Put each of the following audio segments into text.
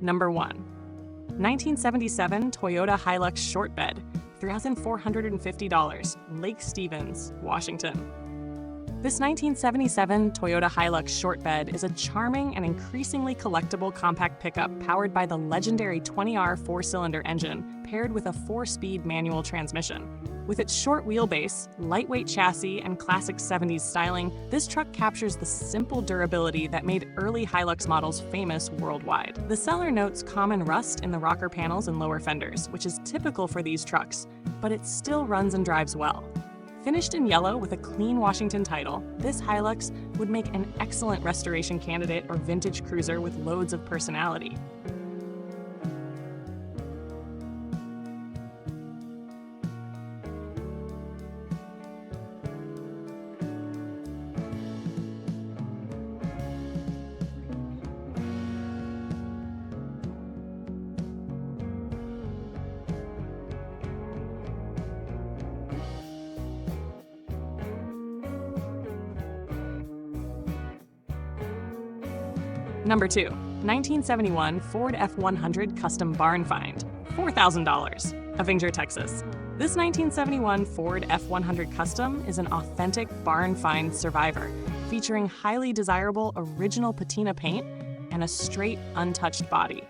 Number 1. 1977 Toyota Hilux Short Bed, $3,450, Lake Stevens, Washington. This 1977 Toyota Hilux Short Bed is a charming and increasingly collectible compact pickup powered by the legendary 20R four-cylinder engine paired with a 4-speed manual transmission. With its short wheelbase, lightweight chassis, and classic 70s styling, this truck captures the simple durability that made early Hilux models famous worldwide. The seller notes common rust in the rocker panels and lower fenders, which is typical for these trucks, but it still runs and drives well. Finished in yellow with a clean Washington title, this Hilux would make an excellent restoration candidate or vintage cruiser with loads of personality. Number 2. 1971 Ford F100 Custom Barn Find, $4,000, Avenger, Texas. This 1971 Ford F100 Custom is an authentic barn find survivor, featuring highly desirable original patina paint and a straight, untouched body.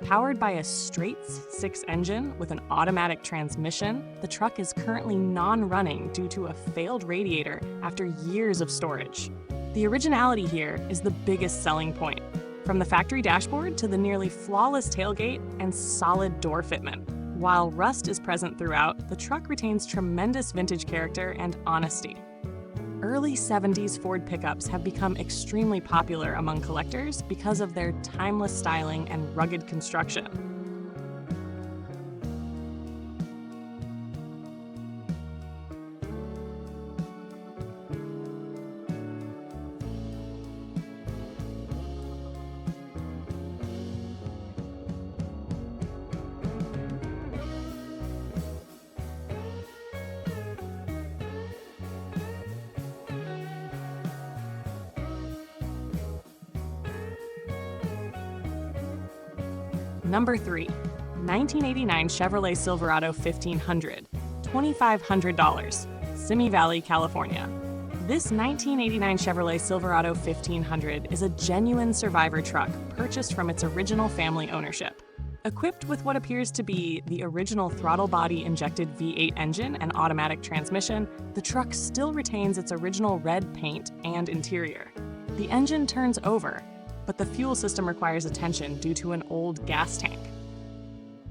Powered by a straight-six engine with an automatic transmission, the truck is currently non-running due to a failed radiator after years of storage. The originality here is the biggest selling point, from the factory dashboard to the nearly flawless tailgate and solid door fitment. While rust is present throughout, the truck retains tremendous vintage character and honesty. Early 70s Ford pickups have become extremely popular among collectors because of their timeless styling and rugged construction. Number 3. 1989 Chevrolet Silverado 1500, $2,500, Simi Valley, California. This 1989 Chevrolet Silverado 1500 is a genuine survivor truck purchased from its original family ownership. Equipped with what appears to be the original throttle body injected V8 engine and automatic transmission, the truck still retains its original red paint and interior. The engine turns over, but the fuel system requires attention due to an old gas tank.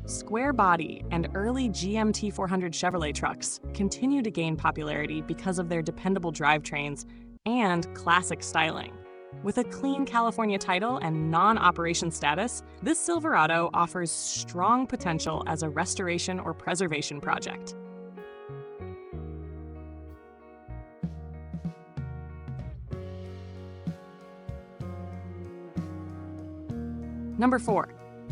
Square body and early GMT 400 Chevrolet trucks continue to gain popularity because of their dependable drivetrains and classic styling. With a clean California title and non-operation status, this Silverado offers strong potential as a restoration or preservation project. Number 4.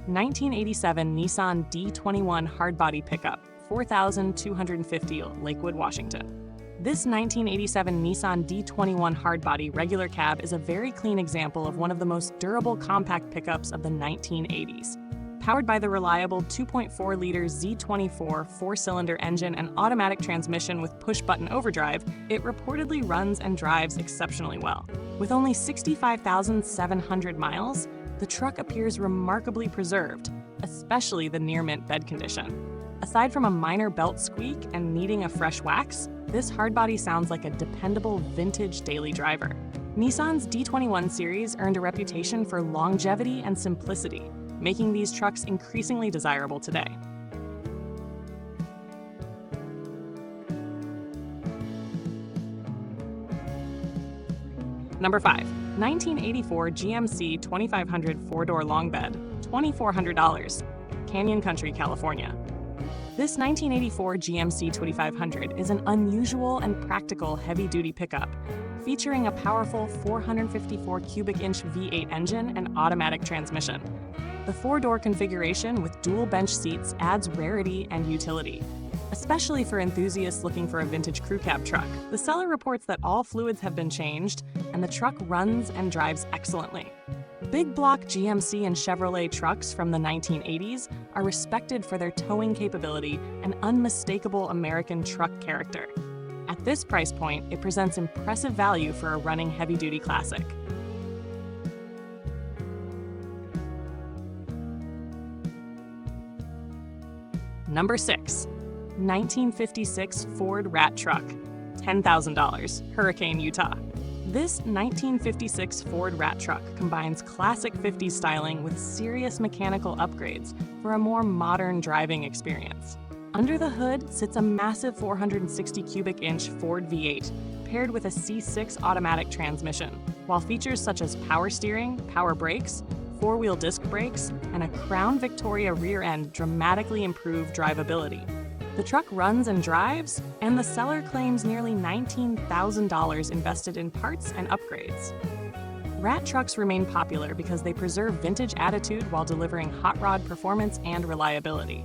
1987 Nissan D21 Hardbody Pickup, $4,250, Lakewood, Washington. This 1987 Nissan D21 Hardbody regular cab is a very clean example of one of the most durable compact pickups of the 1980s. Powered by the reliable 2.4-liter Z24 four-cylinder engine and automatic transmission with push-button overdrive, it reportedly runs and drives exceptionally well. With only 65,700 miles, the truck appears remarkably preserved, especially the near-mint bed condition. Aside from a minor belt squeak and needing a fresh wax, this hardbody sounds like a dependable vintage daily driver. Nissan's D21 series earned a reputation for longevity and simplicity, making these trucks increasingly desirable today. Number 5. 1984 GMC 2500 four-door long bed, $2,400, Canyon Country, California. This 1984 GMC 2500 is an unusual and practical heavy-duty pickup featuring a powerful 454 cubic inch V8 engine and automatic transmission. The four-door configuration with dual bench seats adds rarity and utility, especially for enthusiasts looking for a vintage crew cab truck. The seller reports that all fluids have been changed, and the truck runs and drives excellently. Big block GMC and Chevrolet trucks from the 1980s are respected for their towing capability and unmistakable American truck character. At this price point, it presents impressive value for a running heavy-duty classic. Number 6. 1956 Ford Rat Truck, $10,000, Hurricane, Utah. This 1956 Ford Rat Truck combines classic 50s styling with serious mechanical upgrades for a more modern driving experience. Under the hood sits a massive 460 cubic inch Ford V8 paired with a C6 automatic transmission, while features such as power steering, power brakes, four-wheel disc brakes, and a Crown Victoria rear end dramatically improve drivability. The truck runs and drives, and the seller claims nearly $19,000 invested in parts and upgrades. Rat trucks remain popular because they preserve vintage attitude while delivering hot rod performance and reliability.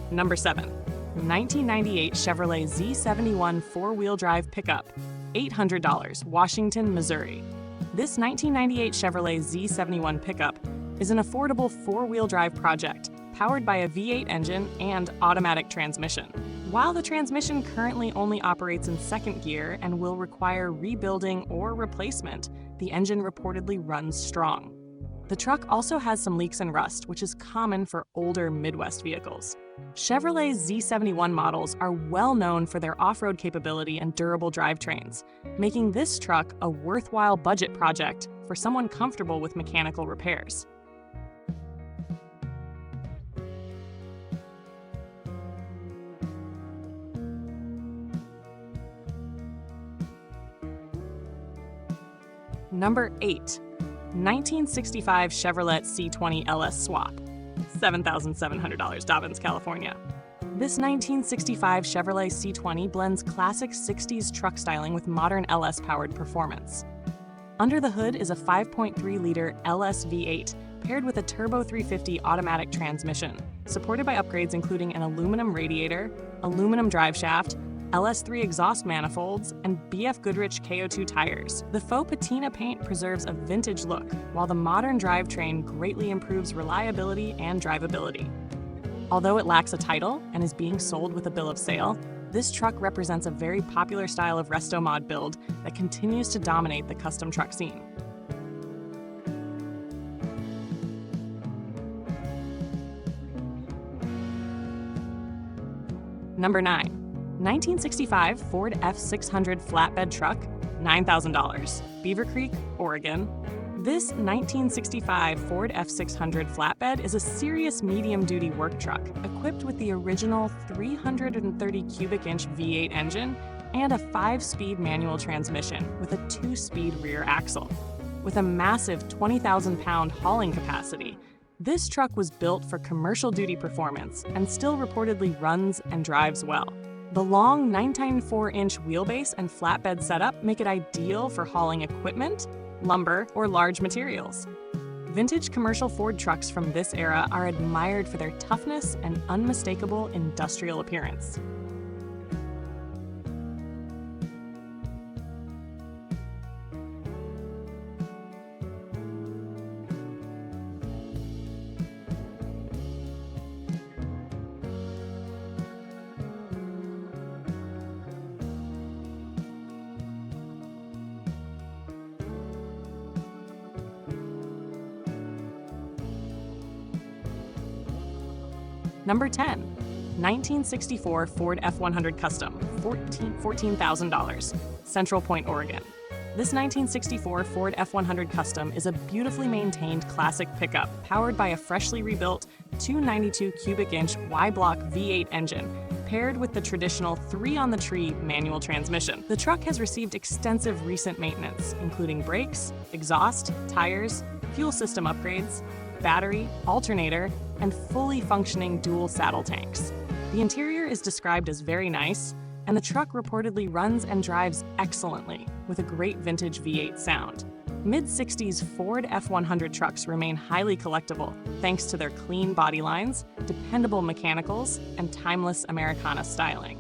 Number 7. 1998 Chevrolet Z71 four-wheel drive pickup, $800, Washington, Missouri. This 1998 Chevrolet Z71 pickup is an affordable four-wheel drive project powered by a V8 engine and automatic transmission. While the transmission currently only operates in second gear and will require rebuilding or replacement, the engine reportedly runs strong. The truck also has some leaks and rust, which is common for older Midwest vehicles. Chevrolet Z71 models are well known for their off-road capability and durable drivetrains, making this truck a worthwhile budget project for someone comfortable with mechanical repairs. Number 8. 1965 Chevrolet C20 LS Swap, $7,700, Dobbins, California. This 1965 Chevrolet C20 blends classic 60s truck styling with modern LS-powered performance. Under the hood is a 5.3-liter LS V8 paired with a turbo 350 automatic transmission, supported by upgrades including an aluminum radiator, aluminum driveshaft, LS3 exhaust manifolds, and BF Goodrich KO2 tires. The faux patina paint preserves a vintage look, while the modern drivetrain greatly improves reliability and drivability. Although it lacks a title and is being sold with a bill of sale, this truck represents a very popular style of resto mod build that continues to dominate the custom truck scene. Number 9. 1965 Ford F600 flatbed truck, $9,000, Beavercreek, Oregon. This 1965 Ford F600 flatbed is a serious medium-duty work truck equipped with the original 330 cubic inch V8 engine and a 5-speed manual transmission with a 2-speed rear axle. With a massive 20,000-pound hauling capacity, this truck was built for commercial duty performance and still reportedly runs and drives well. The long 994-inch wheelbase and flatbed setup make it ideal for hauling equipment, lumber, or large materials. Vintage commercial Ford trucks from this era are admired for their toughness and unmistakable industrial appearance. Number 10. 1964 Ford F100 Custom, $14,000, Central Point, Oregon. This 1964 Ford F100 Custom is a beautifully maintained classic pickup powered by a freshly rebuilt 292 cubic inch Y-block V8 engine paired with the traditional 3-on-the-tree manual transmission. The truck has received extensive recent maintenance, including brakes, exhaust, tires, fuel system upgrades, battery, alternator, and fully functioning dual saddle tanks. The interior is described as very nice, and the truck reportedly runs and drives excellently, with a great vintage V8 sound. Mid-60s Ford F100 trucks remain highly collectible thanks to their clean body lines, dependable mechanicals, and timeless Americana styling.